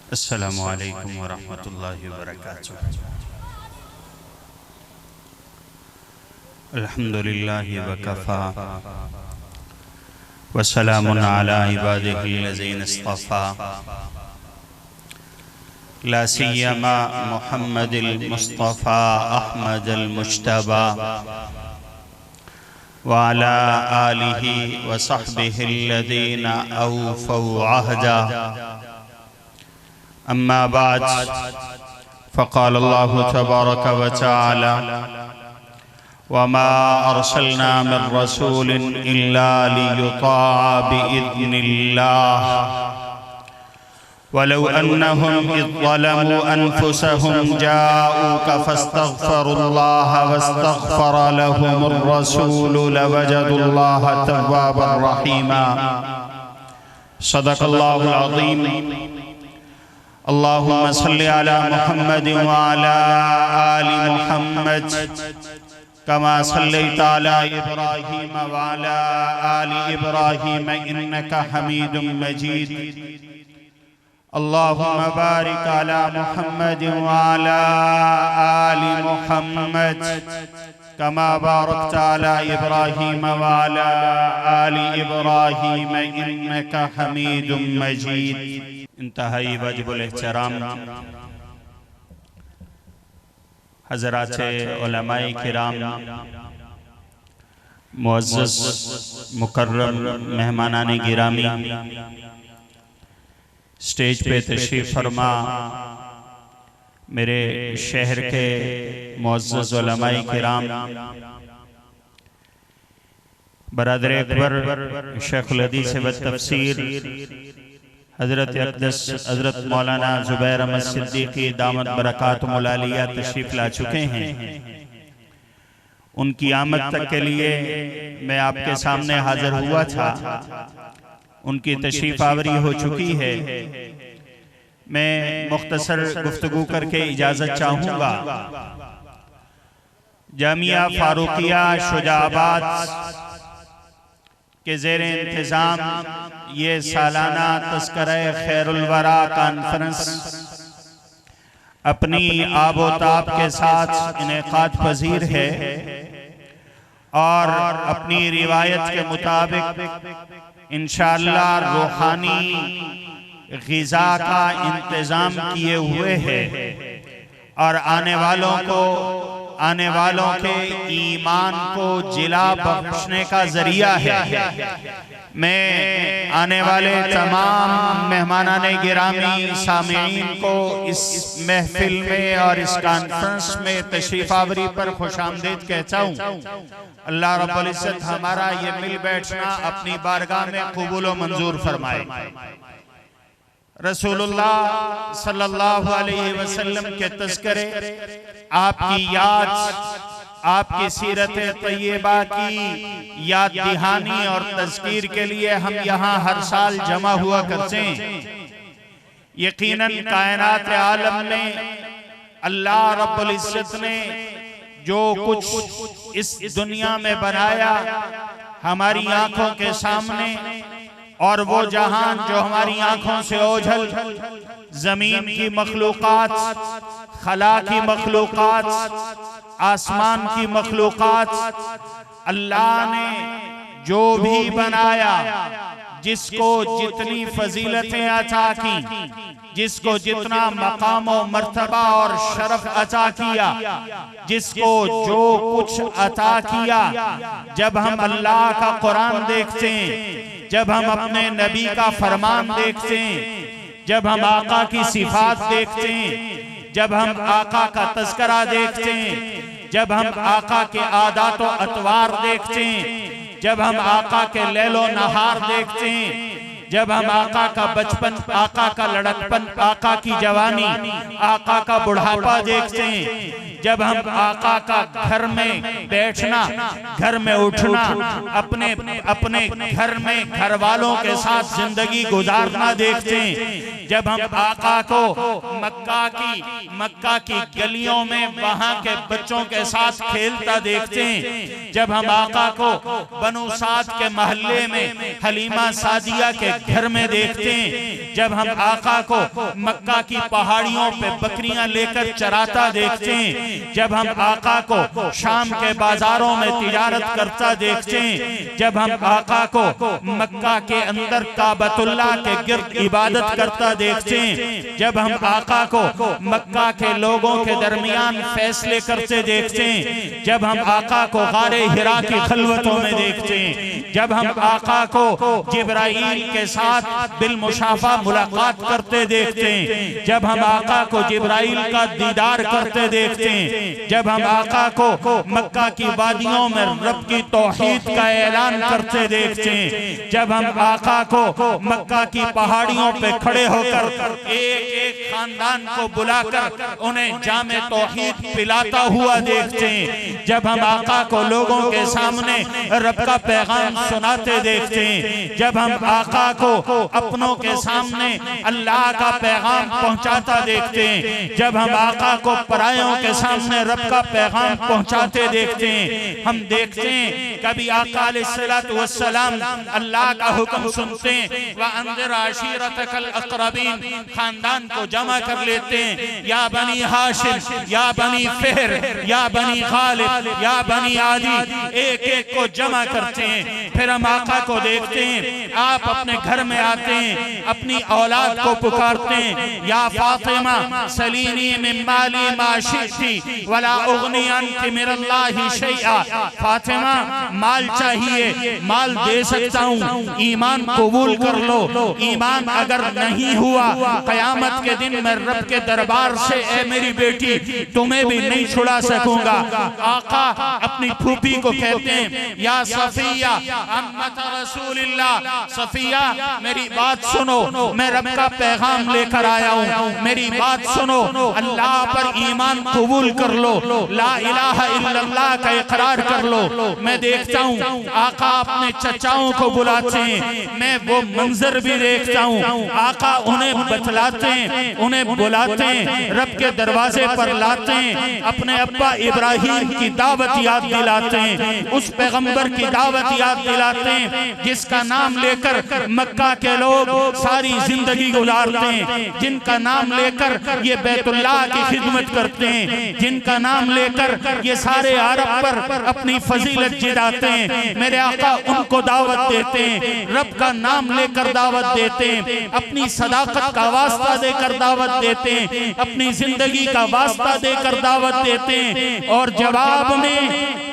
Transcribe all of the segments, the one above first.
अस्सलामु अलैकुम वरहमतुल्लाहि वबरकातुह। अल्हम्दुलिल्लाहि वकफ़ा वस्सलामुन अला इबादिहिल्लज़ीना इस्तफ़ा ला सिय्यमा मुहम्मदिल मुस्तफ़ा अहमदल मुज्तबा व अला आलिहि व सहबिहिल्लज़ीना औफ़ौ अहदा। अम्मा बाद फ़क़ाल अल्लाहु तबारक व तआला वमा अर्सलना मिर रसूलिन इल्ला लियुताअ बिइज़्निल्लाह वलौ अन्नहुम इज़ ज़लमू अनफुसहुम जाऊका फस्तग़फ़रुल्लाह वस्तग़फ़र लहुमुर रसूलु लवजदुल्लाह तव्वाबर रहीमा। सदक़ल्लाहुल अज़ीम। अल्लाहुम्मा सल्लि अला मुहम्मद व अला आलि मुहम्मद कमा सल्लैता अला इब्राहीम व अला आलि इब्राहीम इन्नका हमीदुम मजीद। अल्लाहुम्मा बारिक अला मुहम्मद व अला आलि मुहम्मद कमा बारकता अला इब्राहीम व अला आलि इब्राहीम इन्नका हमीदुम मजीद। इंतहाई वाजिबुल एहतराम हज़रात उलमाए किराम, मुअज़्ज़ज़ मुकर्रम मेहमानाने गिरामी, स्टेज पे तशरीफ़ फरमा मेरे शहर के मुअज़्ज़ज़ उलमाए किराम, बरादर अकबर शेखुल हदीस व तफसीर हज़रत अक़दस हज़रत मौलाना ज़ुबैर अहमद सिद्दीक़ी दामत बरकातुहुल आलिया तशरीफ़ ला चुके हैं। उनकी आमद तक के लिए मैं आपके सामने हाजिर हुआ था। उनकी तशरीफ़ आवरी हो चुकी है। मैं मुख्तसर गुफ्तगू करके इजाज़त चाहूँगा। जामिया फारूकिया शुजाआबाद के ज़ेर इंतज़ाम ये सालाना तज़किरा खैरुल वरा कॉन्फ्रेंस अपनी आबोताब के साथ इनेकाद पजीर है और अपनी रिवायत के मुताबिक इंशाअल्लाह रूहानी ग़िज़ा का इंतज़ाम किए हुए है और आने वालों के ईमान को जिला बख्शने का जरिया है। मैं आने वाले तमाम मेहमानाने गिरामी सामीईन को इस महफिल में और इस कॉन्फ्रेंस में तशरीफ आवरी पर खुशामदीद कहता हूँ। अल्लाह रब्बुल इज़्ज़त हमारा ये मिल बैठना अपनी बारगाह में कबूल व मंजूर फरमाए। रसूलुल्लाह सल्लल्लाहु अलैहि वसल्लम के तज़किरे, आपकी याद, आपकी सीरत तय्यबा की याद दहानी और तज़कीर के लिए हम यहाँ हर साल जमा हुआ करते हैं। यकीनन कायनात आलम में अल्लाह रब्बुल इज़्ज़त ने जो कुछ इस दुनिया में बनाया हमारी आंखों के सामने, और वो जहान जो हमारी आंखों से ओझल, जमीन की मखलूकात, खला की मखलूकात, आसमान की मखलूकात, अल्लाह ने जो भी बनाया, जिसको जितनी फजीलतें अता की, जिसको जितना मकाम और मर्तबा और शरफ अता किया, जिसको जो कुछ अता किया, जब हम अल्लाह का कुरान देखते हैं, जब हम अपने नबी का फरमान देखते हैं, जब हम आका की सिफात देखते हैं, जब हम आका का तज़किरा देखते हैं, जब हम आका के आदात व अतवार देखते हैं, जब हम आका के लैलो नहार देखते हैं, जब हम आका का बचपन, आका का लड़कपन, आका की जवानी, आका का बुढ़ापा देखते हैं, जब हम आका का घर में बैठना, घर में उठना, अपने घर में घर वालों के साथ जिंदगी गुजारना देखते हैं, जब हम आका को मक्का की गलियों में वहां के बच्चों के साथ खेलता देखते हैं, जब हम आका को बनु साद के महल्ले में हलीमा सादिया के घर में देखते हैं, जब हम आका को मक्का की पहाड़ियों पे बकरियां लेकर चराता देखते हैं, जब हम आका को शाम के बाजारों में तिजारत करता देखते हैं, जब हम आका को मक्का के अंदर काबतुल्लाह के गिर्द इबादत करता देखते हैं, जब हम आका को मक्का के लोगों के दरमियान फैसले करते देखते हैं, जब हम आका को गारे हिरा की खलवतों में देखते हैं, जब हम आका को जिब्राइल के साथ बिल मुशाफा मुलाकात करते देखते हैं, जब हम आका को जिब्राइल का दीदार करते देखते हैं, जब हम आका को मक्का की वादियों में रब की तौहीद का ऐलान करते देखते हैं, जब हम आका को मक्का की पहाड़ियों पे खड़े होकर एक एक खानदान को बुलाकर उन्हें जामे तौहीद पिलाता हुआ देखते हैं, जब हम आका को लोगों के सामने रब का पैगाम सुनाते देखते हैं, जब हम आका को अपनों के सामने अल्लाह का पैगाम पहुंचाता देखते हैं, जब हम आका को परायों के सामने रब का पैगाम पहुंचाते देखते हैं, हम देखते हैं कभी आका अलैहिस्सलातु वस्सलाम अल्लाह का हुक्म सुनते हैं, व अंदिर आशीरतकल अक़रबीन, खानदान को जमा कर लेते हैं, या बनी हाशिम, या बनी फिहर, या बनी खालिद, या बनी आदि, एक एक को जमा करते हैं। फिर हम आका को देखते हैं, आप अपने घर में आते हैं, अपनी औलाद को पुकारते हैं, या फातिमा सलीनी मिन माली मा शि'ति वला उगनी अन्की मिनल्लाहि शैआ, फातिमा माल चाहिए, माल दे सकता हूँ, ईमान कबूल कर लो, ईमान अगर नहीं हुआ कयामत के दिन मैं रब के दरबार से ए मेरी बेटी तुम्हें भी नहीं छुड़ा सकूंगा। आका अपनी फूफी को कहते हैं, या सफिया अम्मत रसूलिल्लाह, सफिया मेरी बात सुनो, मैं रब का पैगाम लेकर आया हूँ, मेरी बात सुनो, अल्लाह पर ईमान कबूल कर लो, ला इलाहा इल्लल्लाह का इकरार कर लो। मैं देखता हूँ आका अपने चचाओं को बुलाते हैं, मैं वो मंजर भी देखता हूँ, आका उन्हें बतलाते हैं, उन्हें बुलाते हैं, रब के दरवाजे पर लाते हैं, अपने अब्बा इब्राहिम की दावत याद दिलाते हैं, उस पैगंबर की दावत याद दिलाते हैं जिसका नाम लेकर मक्का के लोग सारी जिंदगी गुजारते हैं, जिनका नाम लेकर ये बैतुल्लाह की खिदमत करते हैं, जिनका नाम लेकर ये सारे अरब पर अपनी फजीलत जिलाते हैं। मेरे आका उनको दावत देते हैं, रब का नाम लेकर दावत देते हैं, अपनी सदाकत का वास्ता देकर दावत देते हैं, अपनी जिंदगी का वास्ता देकर दावत देते हैं, और जवाब में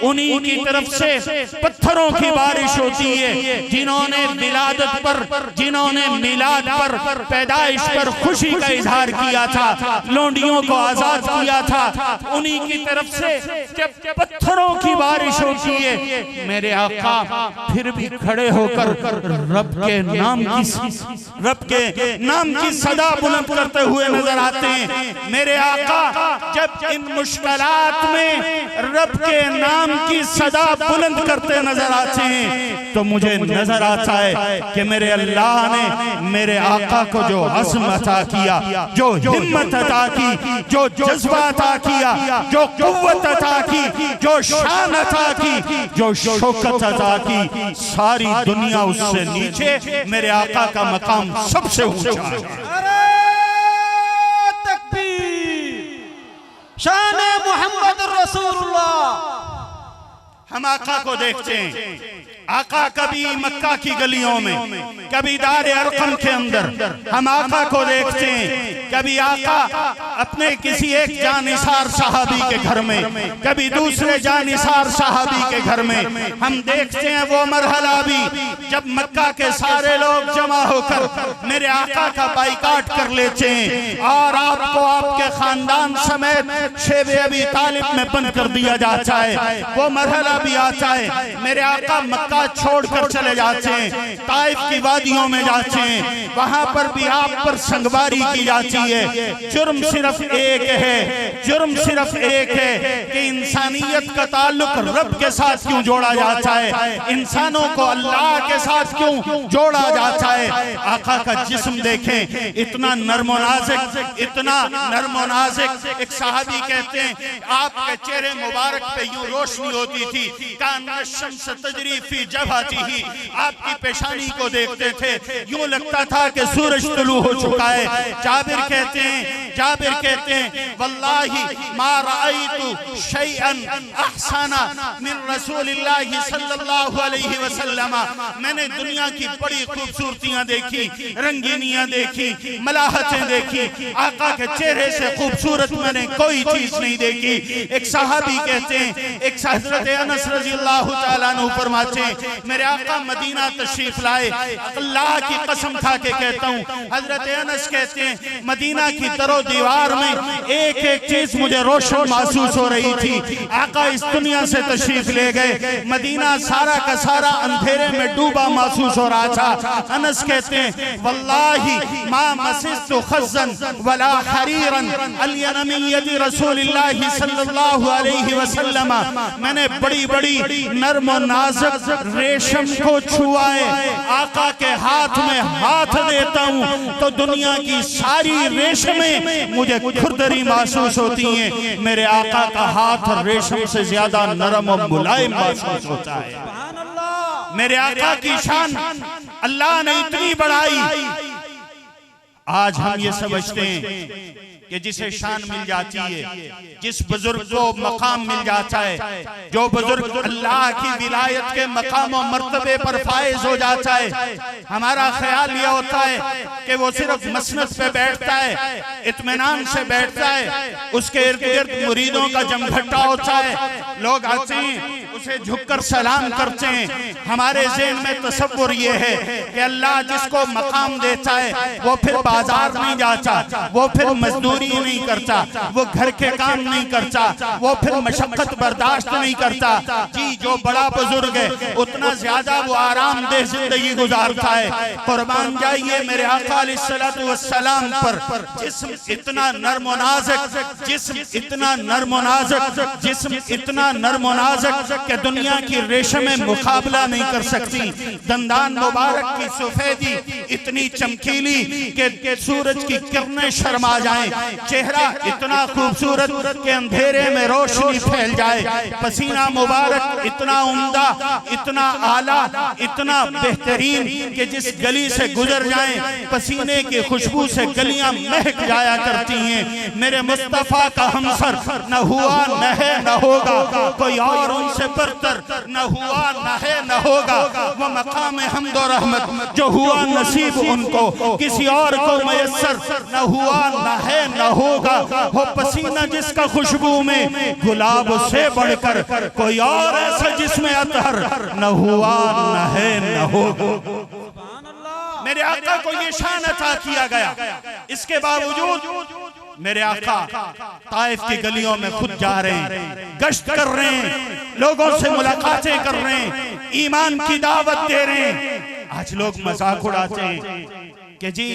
उन्हीं की तरफ से पत्थरों की बारिश होती है, जिन्होंने विलादत पर, जिन्होंने मिलाद पर, पैदाइश पर खुशी का इजहार किया था, लोंडियों को आजाद किया था, उन्हीं की तरफ से जब पत्थरों की बारिश होती है, मेरे आका फिर भी खड़े होकर रब के नाम की सदा बुलंद करते हुए नजर आते हैं। मेरे आका जब इन मुश्किलात में रब के नाम की सदा बुलंद करते नजर आते हैं, तो मुझे नजर आता है कि मेरे अल्लाह ने मेरे आका को जो अज़्म अता किया, जो हिम्मत अता की, जो जज्बा अता किया, जो कुव्वत अता की, जो शान अता की, जो शौकत अता की, सारी दुनिया उससे नीचे, मेरे आका का मकाम सबसे ऊंचा है। शान मोहम्मद रसूलुल्लाह। हम आका को देखते हैं, आका कभी मक्का की गलियों में, कभी दार अरकम के अंदर, हम आका को देखते हैं, कभी आका अपने किसी एक जानिसार सहाबी के घर में, कभी दूसरे जानिसार सहाबी के घर में। हम देखते हैं वो मरहला भी जब मक्का के सारे लोग जमा होकर मेरे आका का बाइकाट कर लेते हैं और आपको आपके खानदान समेत शेब अबी तालिब में बंद कर दिया जाता है। वो मरहला भी आता है, मेरे आका मक्का छोड़कर चले जाते हैं, ताइफ की वादियों में जाते हैं, वहां पर भी आप पर संगवारी की जाती है। जुर्म सिर्फ एक है, जुर्म सिर्फ एक है कि इंसानियत का ताल्लुक रब के साथ क्यों जोड़ा जाता है, इंसानों को अल्लाह के साथ क्यों जोड़ा जाता है। आका का जिस्म देखें, इतना नर्मो नाज़िक, इतना नर्मो नाज़िक। एक सहाबी कहते हैं आपके चेहरे मुबारक पे यूं रोशनी होती थी, कान शम्स तजरी फी जबहतिही, आपकी पेशानी को देखते थे यूं लगता था कि सूरज तुलू हो चुका है। जाबिर कहते हैं वल्लाही मा रायतु शैअन अहसना मिन रसूलिल्लाहि सल्लल्लाहु अलैहि वसल्लम। मैंने दुनिया की बड़ी खूबसूरतियां देखी, रंगीनियां देखी, मलाहतें देखी, आका के चेहरे से खूबसूरत मैंने कोई चीज नहीं देखी। एक सहाबी कहते हैं, एक हज़रत अनस रज़ियल्लाहु ताला अन्हु फरमाते हैं मेरे आका मदीना तशरीफ लाए, अल्लाह की कसम खा के कहता हूँ, हज़रत अनस कहते हैं मदीना की दरो दीवार में एक एक चीज मुझे रोशन महसूस हो रही थी। आका इस दुनिया से तशरीफ ले गए, मदीना सारा का सारा अंधेरे में डूबा महसूस हो रहा था। अनस कहते हैं वल्लाही मा मसिस्तु खज़्ज़न वला हरीरन अलियन मिन यदि रसूलिल्लाहि सल्लल्लाहु अलैहि वसल्लम। मैंने बड़ी बड़ी नर्म और नाजुक रेशम को छुआ है, आका के हाथ में हाथ देता हूँ तो दुनिया की सारी रेशमें मुझे खुरदरी महसूस होती हैं। मेरे आका का हाथ रेशम से ज्यादा नरम और मुलायम महसूस होता है। मेरे आका की शान अल्लाह ने इतनी बढ़ाई। आज हम ये समझते हैं कि जिसे शान मिल जाती है, जिस बुजुर्ग को मकाम मिल जाता है, जो बुजुर्ग अल्लाह की विलायत के मकाम और मर्तबे पर फायज हो जाता है, हमारा ख्याल यह होता है कि वो सिर्फ मसनद पे बैठता है, इत्मीनान से बैठता है, उसके इर्द गिर्द मुरीदों का जमघटा होता है, लोग आते हैं उसे झुककर सलाम करते हैं। हमारे ज़हन में तसव्वुर ये है कि अल्लाह जिसको मकाम देता है वो फिर बाजार नहीं जाता, वो फिर मजदूरी नहीं करता, वो घर के काम नहीं करता, वो फिर मशक्कत बर्दाश्त नहीं करता। जी जो बड़ा बुजुर्ग है उतना ज्यादा वो आरामदेह जिंदगी गुजारता है। कुर्बान जाइए मेरे आका अलैहिस्सलातु वस्सलाम पर, जिस्म इतना नर्म और नाज़ुक, जिस्म इतना नर्म और नाज़ुक, जिस्म इतना नर्म और नाज़ुक कि दुनिया की रेशमें मुकाबला नहीं कर सकती। दंदान मुबारक की सफेदी इतनी चमकीली कि सूरज की किरणें शर्मा जाएं, चेहरा इतना खूबसूरत कि अंधेरे में रोशनी फैल जाए, पसीना मुबारक इतना उम्दा, इतना आला, इतना बेहतरीन कि जिस गली से गुजर जाएं पसीने की खुशबू से गलियां महक जाया करती हैं। मेरे मुस्तफा का हमसर न हुआ न है न होगा, कोई और उनसे बरतर न हुआ न है न होगा। वो मकाम हम्द और रहमत जो हुआ नसीब उनको, किसी और को मयस्सर न हुआ न है न होगा। वो पसीना जिसका खुशबू में गुलाब से बढ़कर कोई और ऐसा जिसमें अतहर न हुआ न है न होगा। मेरे आका को ये शान अता किया गया, इसके बावजूद मेरे आका ताइफ की गलियों में खुद जा रहे हैं, गश्त कर रहे हैं, लोगों से मुलाकातें कर रहे हैं, ईमान की दावत दे रहे हैं। आज लोग मजाक उड़ाते हैं कि जी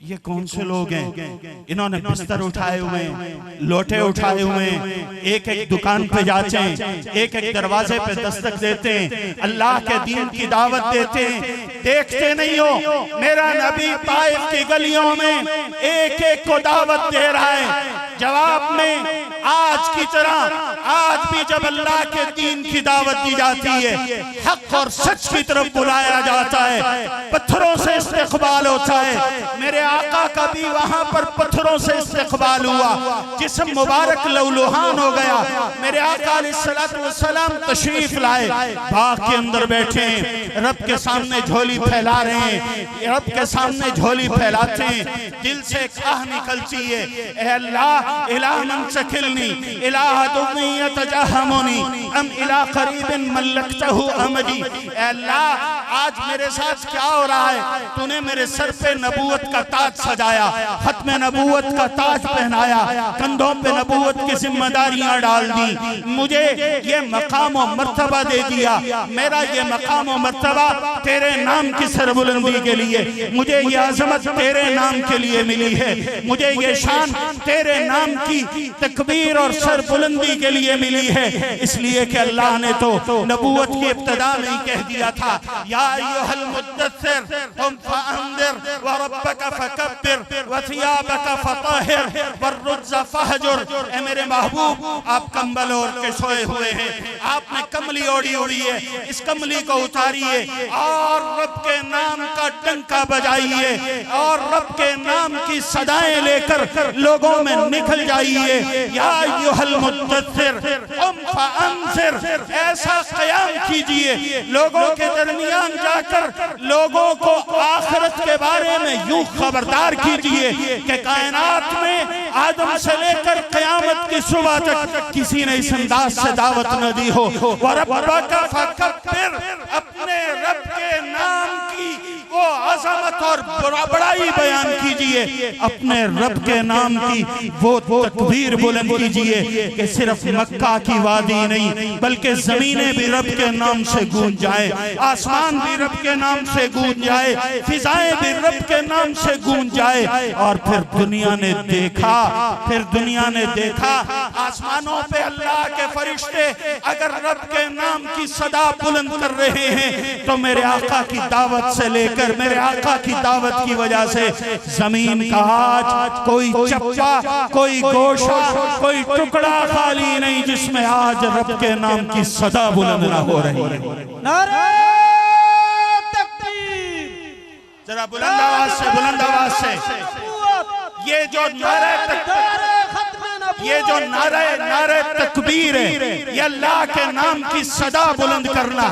ये कौन से लोग हैं, इन्होंने बिस्तर उठाए हुए हैं, लोटे उठाए हुए हैं, एक एक दुकान पे जाते हैं, एक एक दरवाजे पे दस्तक देते हैं, अल्लाह के दीन की दावत देते हैं। देखते नहीं हो मेरा नबी ताइफ की गलियों में एक एक को दावत दे रहा है। जवाब में आज की तरह आज भी जब अल्लाह के दीन की दावत दी जाती है, हक और सच की तरफ बुलाया जाता है, पत्थरों से इस्तेक़बाल होता है। मेरे आका का भी वहां पर पत्थरों से इस्तेक़बाल हुआ, जिस्म मुबारक लौलुहान हो गया। मेरे आका अलैहिस्सलातु वस्सलाम तशरीफ लाए, बाग के अंदर बैठे हैं, रब के सामने झोली फैला रहे हैं, रब के सामने झोली फैलाते हैं, दिल से आह निकलती है, ए अल्लाह इला मन सकिलनी इला दुनिया तजहमुनी अम इला करीबिन मल्लकतहु अमदी। ए अल्लाह आज मेरे साथ क्या हो रहा है, तूने मेरे सर पे नबूवत का ताज सजाया, खत्म नबूवत का ताज पहनाया, कंधों पे नबूवत की जिम्मेदारियां डाल दी, मुझे ये मकाम और मर्तबा दे दिया। मेरा ये मकाम और मर्तबा तेरे नाम की सरबुलंदी के लिए, मुझे ये अजमत तेरे नाम के लिए मिली है, मुझे ये शान तेरे नाम की तकबीर और सरबुलंदी के लिए मिली है। इसलिए कि अल्लाह ने तो नबूवत की इब्तिदा में ही कह दिया था, या अय्युहल मुद्दस्सिर कुम फअंदिर व रब्बका फकब्बिर व थियाबका फताहिर वरुज्ज फहजुर। ए मेरे महबूब, आप कंबल ओढ़ के सोए हुए हैं, आपने कमली ओढ़ी ओढ़ी है, इस कमली को उतारिए और रब के नाम का डंका बजाइए और रब के नाम की सदाएं लेकर लोगों में निकल जाइए। या अय्युहल मुद्दस्सिर कुम फअंदिर, ऐसा क़याम कीजिए लोगों के दरमियान जाकर लोगों को आखिरत के बारे में यूं खबरदार कीजिए कि कायनात में आदम से लेकर क़यामत की सुबह तक किसी ने इस अंदाज से दावत न दी हो। व रब्बका फकब्बिर, अपने रब के नाम की वो अज़मत और बड़ाई बयान कीजिए, अपने रब के नाम की वो तकबीर बुलंद कीजिए कि सिर्फ मक्का की वादी नहीं बल्कि जमीनें भी रब के नाम से गूंज जाए, आसमान भी रब के नाम से गूंज जाए, फिजाएं भी रब के नाम से गूंज जाए। और फिर दुनिया ने देखा, फिर दुनिया ने देखा आसमानों पे अल्लाह के फरिश्ते अगर रब के नाम की सदा बुलंद कर रहे हैं तो मेरे आका की दावत से लेकर, मेरे आका की दावत की वजह से जमीन का आज कोई चप्पा, कोई गोशा, कोई टुकड़ा खाली नहीं जिसमें आज रब के नाम की सदा बुलंद ना हो रही है। नारे तकबीर, जरा बुलंद आवाज से, बुलंद आवाज से ये जो नारे तकबीर है, ये अल्लाह के नाम की सदा बुलंद करना,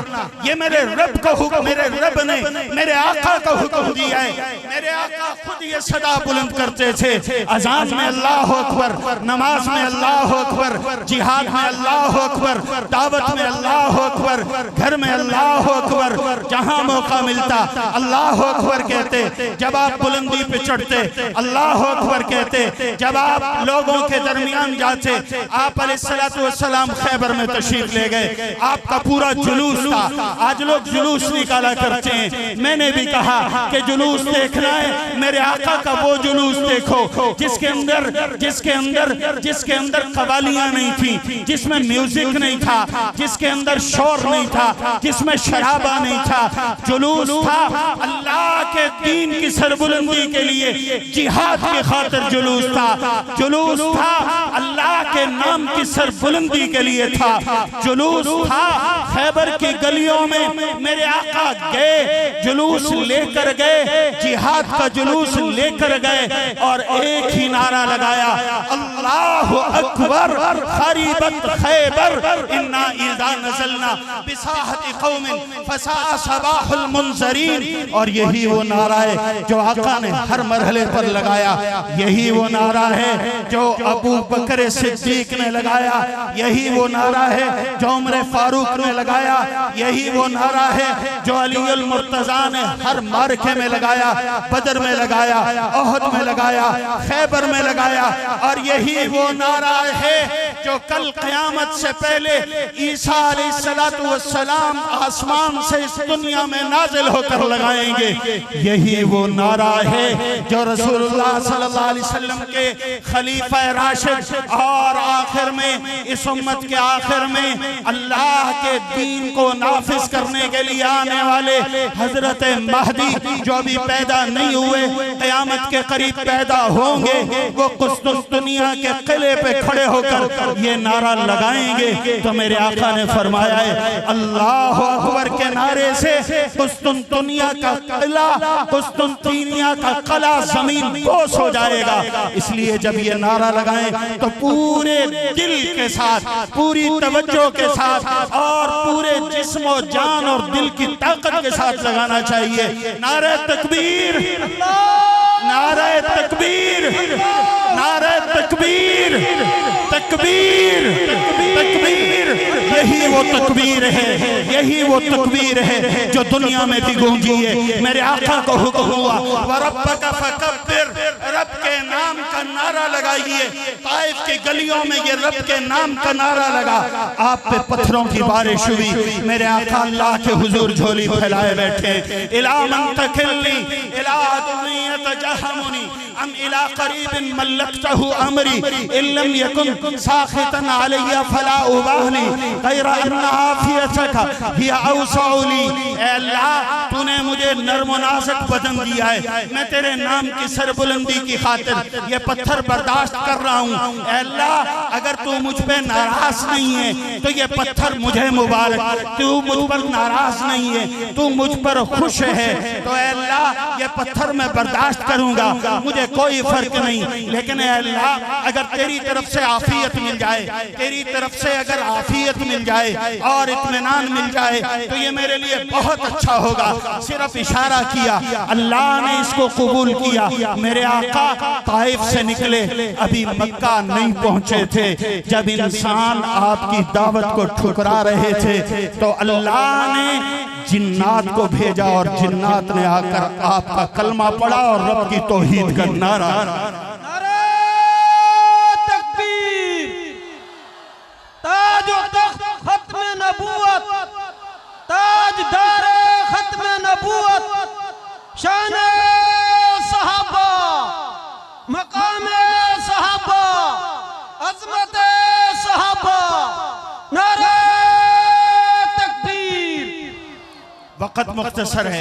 ये मेरे रब को हुक्म, मेरे रब ने मेरे आका को हुक्म दिया है। मेरे आका खुद ये सदा बुलंद करते थे, अजान में अल्लाह अकबर, नमाज में अल्लाह अकबर, जिहाद में अल्लाह अकबर, दावत में अल्लाह अकबर, घर में अल्लाह अकबर, जहां मौका मिलता अल्लाह अकबर कहते, जब आप बुलंदी पे चढ़ते अल्लाह अकबर कहते, जब आप लोगों के दरमियान जाते, आप अलैहिस्सलातु वस्सलाम खैबर में तशरीफ ले गए, आपका पूरा जुलूस था। आज लोग जुलूस निकाला करते हैं, मैंने भी कहा कि जुलूस देखना है, मेरे आका का वो जुलूस देखो जिसके अंदर कवालियां नहीं थी, जिसमें म्यूजिक नहीं था, जिसके अंदर शोर नहीं था, जिसमें शराबा नहीं था। जुलूस था अल्लाह के दीन की सरबुलंदी के लिए, जिहाद की खातिर जुलूस था, जुलूस था अल्लाह के नाम की सरबुलंदी के लिए था, जुलूस था खैबर की गलियों में मेरे आका गए, जुलूस लेकर गए, जिहाद का जुलूस लेकर गए और एक ही नारा लगाया, अल्लाहु अकबर खरीबत खैबर इन्ना इज़ा नज़लना बिसाहति कौमिन फसाअ सबाहुल मुनज़रीन। और यही वो नारा है जो आका ने हर मरहले पर लगाया, यही वो नारा है जो अबू बकर सिद्दीक ने लगाया, यही वो नारा है जो उमर फारूक ने लगाया, यही वो नारा है जो अली अल मुर्तज़ा ने हर मार्के में लगाया, बदर में लगाया, ओहद में लगाया, खैबर में लगाया। और यही वो नारा है जो कल क़यामत से पहले ईसा अलैहिस्सलातु वस्सलाम आसमान से इस दुनिया में नाजिल होकर लगाएंगे। यही वो नारा है जो रसूलुल्लाह सल्लल्लाहु अलैहि वसल्लम के खलीफा राशिद और आखिर में इस उम्मत के आखिर में अल्लाह के दीन को नाफिज करने के लिए आने वाले हजरत महदी जो अभी पैदा नहीं हुए, क़यामत के करीब पैदा होंगे, वो कुस्तुनतुनिया के किले पे खड़े होकर ये नारा लगाएंगे। तो मेरे आका ने फरमाया है अल्लाह अकबर के नारे से कुस्तुनतुनिया का किला, कुस्तुनतुनिया का किला जमीन बोस हो जाएगा। इसलिए जब ये नारा लगाएं तो पूरे दिल के साथ, पूरी तवज्जो के साथ और पूरे जिस्म और जान और दिल की ताकत के साथ लगाना चाहिए। नारे तकबीर, नारे तकबीर, नारे तकबीर, तकबीर, तकबीर। यही वो तकबीर तकबीर है, यही वो तकबीर है जो दुनिया में भी गूंजी है। मेरे आका को हुक्म हुआ व रब्बका फकब्बिर, रब के नाम का नारा लगाइए। ताइफ की गलियों में ये रब के नाम का नारा लगा, आप पे पत्थरों की बारिश हुई। मेरे आका अल्लाह के हुजूर झोली फैलाए बैठे, इला मन तखिल्ली इला दुनियत जहमुनी अम इला करीबिन मल्लकतहु अमरी इल्लम यकुन साखितन अलैया फला उबाहली गैरा अन्ना आफियतका हिया औसौली। ए अल्लाह, तूने मुझे नर्म नाज़ुक बदन दिया है, मैं तेरे नाम की सरबुलंदी की खातिर ये पत्थर बर्दाश्त कर रहा हूँ। ए अल्लाह, अगर तू मुझ पे नाराज नहीं है तो ये पत्थर मुझे मुबारक, तू मुझ पर नाराज नहीं है, तू मुझ पर खुश है तो ए अल्लाह ये पत्थर मैं बर्दाश्त करूंगा, मुझे कोई फर्क नहीं। लेकिन ए अल्लाह, अगर तेरी तरफ से आफियत मिल जाए, तेरी तरफ से अगर आफियत मिल जाए और इत्मीनान मिल जाए तो ये मेरे लिए बहुत अच्छा होगा। सिर्फ इशारा किया, अल्लाह ने इसको कबूल किया। मेरे आका ताइफ से निकले, अभी मक्का नहीं पहुंचे थे। जब इंसान आपकी दावत को ठुकरा रहे थे तो अल्लाह ने जिन्नात को भेजा और जिन्नात ने आकर आपका कलमा पढ़ा और रब की तौहीद का नारा। नारे तकबीर, ताज व तख्त खत्म नबूवत, ताजदार खत्म नबूवत, शान सहाबा, मकाम सहाबा, अजमत सहाबा। नारे वक़्त मुख्तसर है,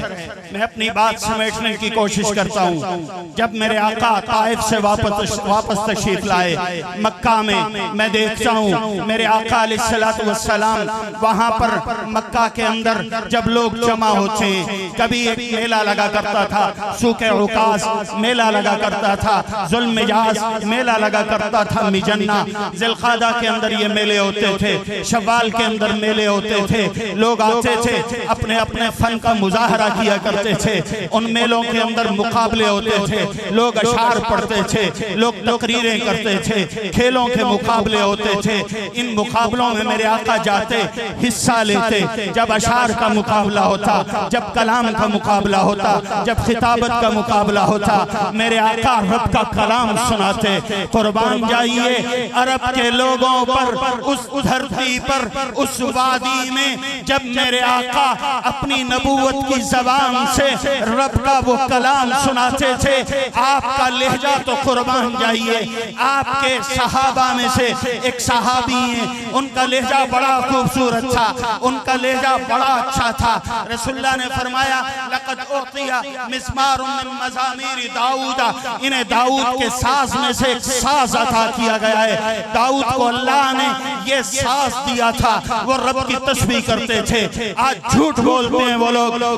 मैं अपनी बात समेटने की कोशिश करता हूँ। जब मेरे आका ताइफ से वापस तशरीफ लाए मक्का में, मैं देखता हूँ मेरे आका अलैहिस्सलातु वस्सलाम वहाँ पर मक्का के अंदर जब लोग जमा होते हैं, कभी एक मेला लगा करता था, सूके उकास मेला लगा करता था, जुल्मिजाज मेला लगा करता था, मिजन्ना ज़िलक़ादा के अंदर ये मेले होते थे, शव्वाल के अंदर मेले होते थे। लोग आते थे, अपने अपने फन का मुजाहरा किया करते थे। उन मेलों के अंदर मुकाबले होते थे, लोग अशार पढ़ते थे, लोग तकरीरें करते थे, खेलों के मुकाबले होते थे। इन मुकाबलों में मेरे आका जाते, हिस्सा लेते। जब अशार का मुकाबला होता, जब कलाम का मुकाबला होता, जब खिताबत का मुकाबला होता, मेरे आका रब का कलाम सुनाते। कुर्बान जाइए अरब के लोगों पर, उस धरती पर, उस वादी में जब मेरे आका अपनी नबूवत की जबान से रब का वो कलाम सुनाते थे, आपका लहजा तो कुर्बान जाइए। आपके सहाबा में से एक सहाबी हैं, उनका लहजा बड़ा खूबसूरत था, उनका लहजा बड़ा अच्छा था। रसूलुल्लाह ने फरमाया लक़द उतिया मिस्मारुम मिन मज़ामीर दाऊद, इन्हें दाऊद के साज में से एक साज अता किया गया है। दाऊद को अल्लाह ने ये साज दिया था, वो रब की तस्बीह करते थे। आज झूठ बोलते हैं वो लोग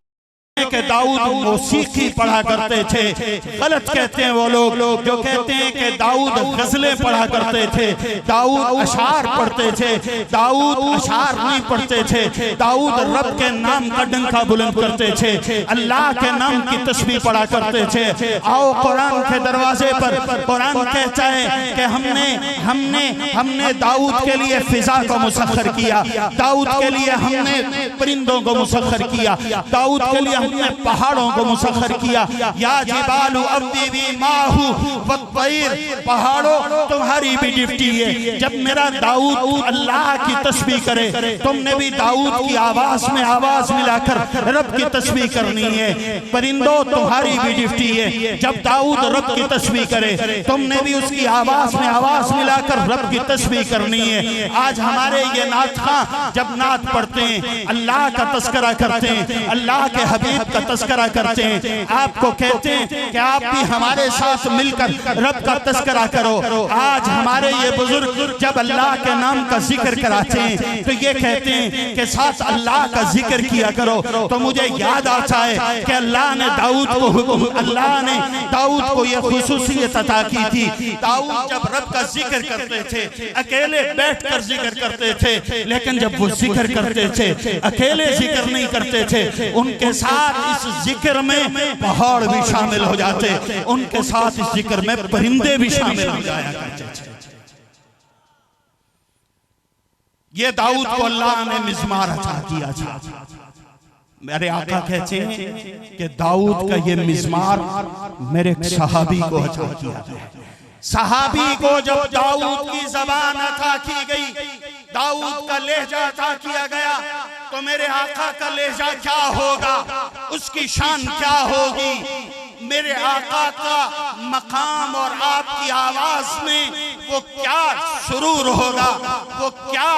कि दाऊद मौसीकी पढ़ा करते थे। गलत कहते हैं वो लोग जो कहते हैं कि दाऊद गजलें पढ़ा करते थे, दाऊद अशार पढ़ते थे। दाऊद अशार नहीं पढ़ते थे, दाऊद रब के नाम का डंका बुलंद करते थे, अल्लाह के नाम की तस्बीह पढ़ा करते थे। आओ कुरान के दरवाजे पर, कुरान कहता है कि हमने दाऊद के लिए फिजा को मुसख्खर किया, दाऊद के लिए हमने परिंदों को मुसख्खर किया, दाऊद के लिए हमने पहाड़ों को मुसख्खर किया। या जिबालु अब्दी माहू वत्तैर, पहाड़ों तुम्हारी भी ड्यूटी है। जब मेरा दाऊद अल्लाह की तस्बीह करे, तुमने भी दाऊद की आवाज में आवाज मिलाकर रब की तस्बीह करनी है। परिंदों तुम्हारी भी ड्यूटी है, जब दाऊद रब की तस्बीह करे, तुमने भी उसकी आवाज में आवाज मिलाकर रब की तस्बीह करनी है। आज हमारे ये नात खां जब नात पढ़ते हैं, अल्लाह का तस्करा करते हैं, अल्लाह के हबीब का तस्करा करते हैं, आपको कहते हैं कि आप भी हमारे साथ मिलकर रब का तस्करा करो। आज हमारे ये बुजुर्ग जब अल्लाह के नाम का जिक्र कराते हैं तो ये कहते हैं कि साथ अल्लाह का जिक्र किया करो। तो मुझे याद आता है कि अल्लाह ने दाऊद को ये खुसूसियत अता की थी। दाऊद जब रब का जिक्र करते थे, अकेले बैठकर जिक्र करते थे, लेकिन जब वो जिक्र करते थे, अकेले जिक्र नहीं करते थे, उनके साथ इस जिक्र में पहाड़ भी शामिल हो जाते, उनके साथ इस जिक्र में परिंदे भी शामिल हो जाया करते थे। ये दाऊद को अल्लाह ने मिज़मार अता किया था। मेरे आका कहते हैं कि दाऊद का ये मिज़मार मेरे सहाबी को अता किया गया। सहाबी को जब दाऊद की ज़बान अता की गई, दाऊद का लहजा अता किया गया, तो मेरे आका का लहजा क्या होगा, उसकी शान क्या होगी, मेरे आका का मकाम और आपकी आवाज में वो क्या सुरूर होगा, वो क्या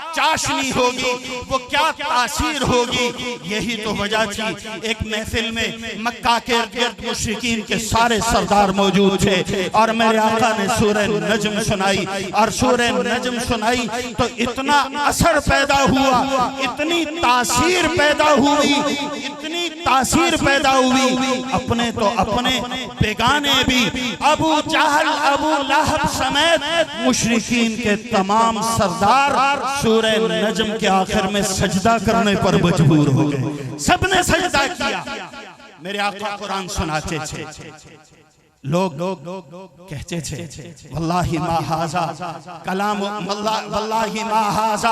चाशनी होगी, वो क्या तासीर होगी। यही तो वजह थी। एक महफिल में मक्का के इर्द-गिर्द मुशरिकीन के सारे सरदार मौजूद थे और मेरे आका ने सूरह नजम सुनाई, और सूरह नजम सुनाई तो इतना असर पैदा हुआ, इतनी तासीर पैदा हुई, इतनी तासीर पैदा हुई, अपने तो अपने बेगाने भी, अबू जहल अबू लहब समेत मुशरिकीन के तमाम सरदार सूरह नजम के आखिर में सजदा करने पर मजबूर हो गए। सबने सजदा किया। मेरे आका कुरान सुनाते थे, लोग कहते थे वल्लाहि मा हाज़ा कलाम, वल्लाहि मा हाज़ा,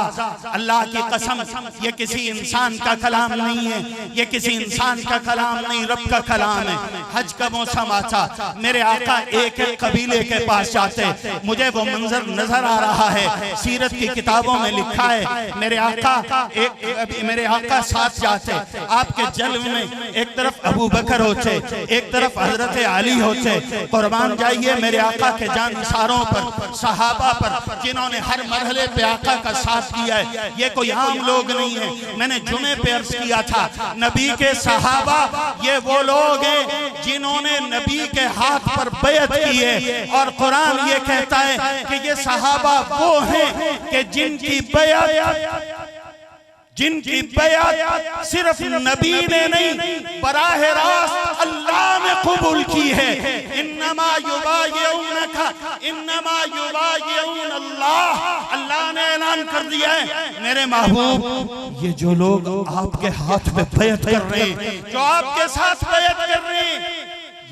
अल्लाह की कसम ये किसी इंसान का कलाम नहीं है, ये किसी इंसान का कलाम नहीं, रब का कलाम है। हज का मौसम आता, मेरे आका एक एक कबीले के पास जाते, मुझे वो मंजर नजर आ रहा है, सीरत की किताबों में लिखा है। मेरे आका साथ जाते, आपके जल्व में एक तरफ अबू बकर होते, एक तरफ हजरत अली होते। कुर्बान जाइए मेरे आका के जानिसारों पर, सहाबा पर, जिन्होंने हर मरहले पे आका का साथ किया है। ये कोई आम लोग नहीं है। मैंने जुमे पे अर्ज किया था, नबी के सहाबा ये वो लोग हैं जिन्होंने नबी के हाथ पर बैत की है, और कुरान ये कहता है कि ये सहाबा वो हैं कि जिनकी बैत सिर्फ नबी ने नहीं, बराह रास्त अल्लाह ने कबूल की है। इन्नमा युबायिउनका इन्नमा युबायिउन अल्लाह, अल्लाह ने ऐलान कर दिया है मेरे महबूब, ये जो लोग आपके हाथ पे बैत कर रहे हैं, जो आपके साथ बैत कर रहे हैं,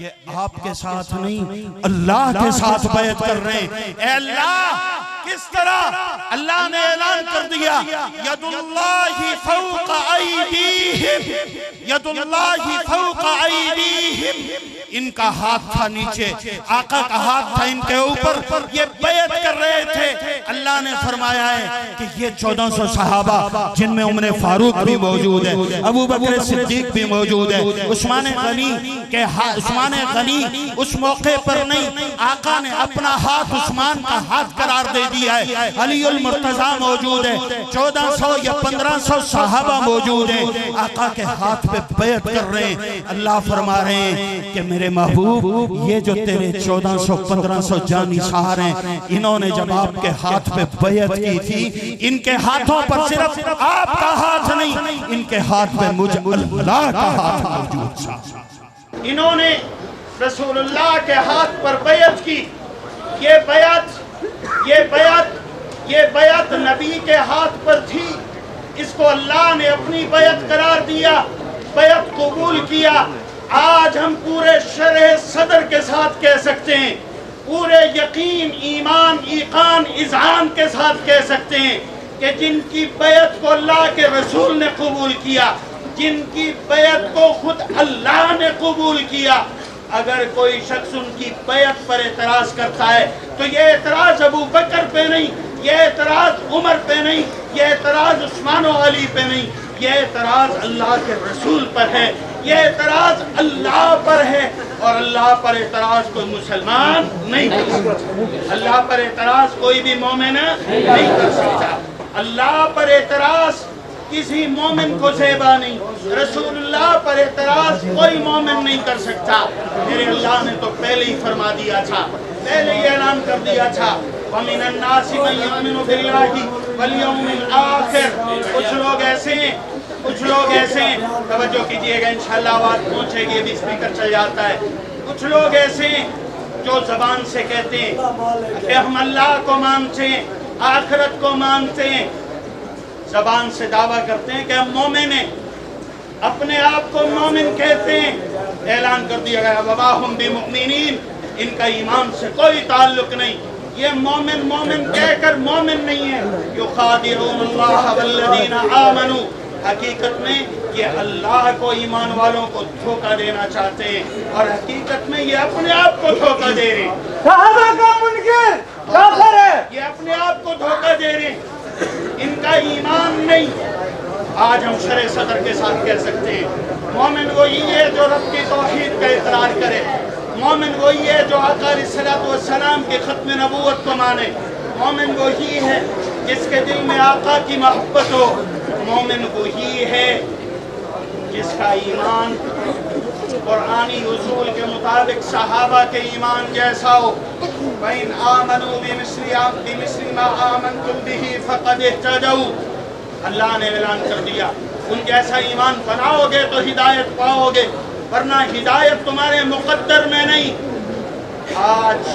ये आपके साथ नहीं अल्लाह के साथ बैत कर रहे हैं। ए अल्लाह, किस तरह अल्लाह ने ऐलान कर दिया, यदुल्लाहि फौका अयदीहिम, यदुल्लाहि फौका अयदीहिम, इनका हाथ था नीचे, आका का हाथ था इनके ऊपर, ये बैत कर रहे थे। अल्लाह ने फरमाया है कि ये 1400 सहाबा, जिनमें उमर फारूक भी मौजूद है, अबू बकर सिद्दीक भी मौजूद है, उस्मान गनी उस मौके पर नहीं, आका ने अपना हाथ उस्मान का हाथ करार दे दिया है। अलीउल मुर्तजा मौजूद है, 1400 या 1500 सहाबा मौजूद है, आका के हाथ पे बैत कर रहे हैं। अल्लाह फरमा रहे हैं कि मेरे महबूब, ये जो तेरे 1400-1500 जानिसार हैं, इन्होंने जब आपके हाथ पे बैत की थी, इनके हाथों पर सिर्फ आपका हाथ नहीं, इनके हाथ पे मुझ अल्लाह का हाथ मौजूद था। इन्होंने रसूलुल्लाह के हाथ पर बैत की। ये बैत नबी के हाथ पर थी, इसको अल्लाह ने अपनी बैत करार दिया, बैत कबूल किया। आज हम पूरे शरह सदर के साथ कह सकते हैं, पूरे यकीन, ईमान, ईकान, इज़ान के साथ कह सकते हैं कि जिनकी बैत को अल्लाह के रसूल ने कबूल किया, जिनकी बैत को खुद अल्लाह ने कबूल किया, अगर कोई शख्स उनकी बैत पर एतराज करता है तो ये एतराज अबू बकर पे नहीं, ये एतराज उमर पे नहीं, ये एतराज उस्मान और अली पे नहीं, ये एतराज अल्लाह के रसूल पर है, ये एतराज अल्लाह पर है। और अल्लाह पर एतराज कोई मुसलमान नहीं कर सकता, अल्लाह पर एतराज कोई भी मोमिन नहीं कर सकता, अल्लाह पर एतराज किसी मोमिन को ज़ेबा नहीं, रसूलुल्लाह पर एतराज कोई मोमिन नहीं कर सकता। मेरे अल्लाह ने तो पहले ही फरमा दिया था, पहले ही ऐलान कर दिया था, वमिनन नासि मन युमिनु बिल्लाहि वल यौमिल आखिर। कुछ लोग ऐसे हैं, तवज्जो कीजिएगा, इंशाअल्लाह आवाज़ पहुँचेगी, अभी स्पीकर चल जाता है। कुछ लोग ऐसे हैं जो ज़बान से कहते हैं कि हम अल्लाह को मानते हैं, आखिरत को मानते हैं, ज़बान से दावा करते हैं कि हम मोमिन हैं, अपने आप को मोमिन कहते हैं। ऐलान कर दिया गया वमा हुम बिमुमिनीन, इनका ईमान से कोई ताल्लुक नहीं। ये मोमिन मोमिन कहकर मोमिन नहीं है। युखादिऊनल्लाह वल्लज़ीना आमनू, हकीकत में ये अल्लाह को, ईमान वालों को धोखा देना चाहते हैं और हकीकत में ये अपने आप को धोखा दे रहे हैं। सहाबा का मुनकिर काफिर है। ये अपने आप को धोखा दे रहे हैं, इनका ईमान नहीं। आज हम शरे सदर के साथ कह सकते हैं मोमिन वही है जो रब की तौहीद का इकरार करे, मोमिन वही है जो आका अलैहिस्सलातु वस्सलाम के खत्म नबूवत को माने, मोमिन वही है जिसके दिल में आका की मोहब्बत हो, मोमिन वही है जिसका ईमान कुरानी उसूल के मुताबिक सहाबा के ईमान जैसा हो। वइन आमनू बिमिस्ली मा आमनतुम बिही फक़द इहतदौ, अल्लाह ने ऐलान कर दिया उन जैसा ईमान बनाओगे तो हिदायत पाओगे, वरना हिदायत तुम्हारे मुक़द्दर में नहीं। आज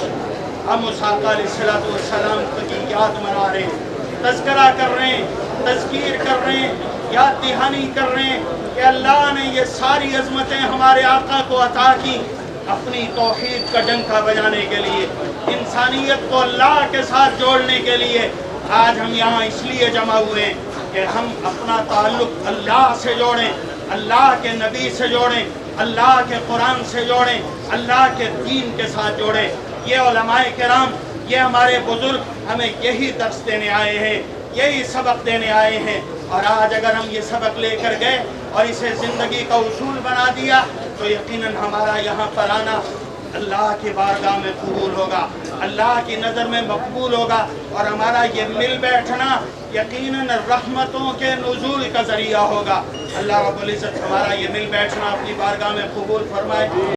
हम उस आका अलैहिस्सलातु वस्सलाम की याद मना रहे हैं, तज़किरा कर रहे हैं, तज़कीर कर रहे हैं, याद दहानी कर रहे हैं कि अल्लाह ने ये सारी अज़मतें हमारे आका को अता की अपनी तौहीद का डंका बजाने के लिए, इंसानियत को अल्लाह के साथ जोड़ने के लिए। आज हम यहाँ इसलिए जमा हुए हैं कि हम अपना ताल्लुक़ अल्लाह से जोड़ें, अल्लाह के नबी से जोड़ें, अल्लाह के कुरान से जोड़ें, अल्लाह के दीन के साथ जोड़ें। ये उलमाए किराम, ये हमारे बुजुर्ग हमें यही दर्स देने आए हैं, यही सबक देने आए हैं। और आज अगर हम ये सबक लेकर गए और इसे ज़िंदगी का उसूल बना दिया तो यकीनन हमारा यहाँ पर आना अल्लाह की बारगाह में कबूल होगा, अल्लाह की नज़र में मकबूल होगा और हमारा ये मिल बैठना यकीनन रहमतों के नुज़ूल का ज़रिया होगा। अल्लाह रब्बुल इज़्ज़त हमारा ये मिल बैठना अपनी बारगाह में कबूल फरमाए।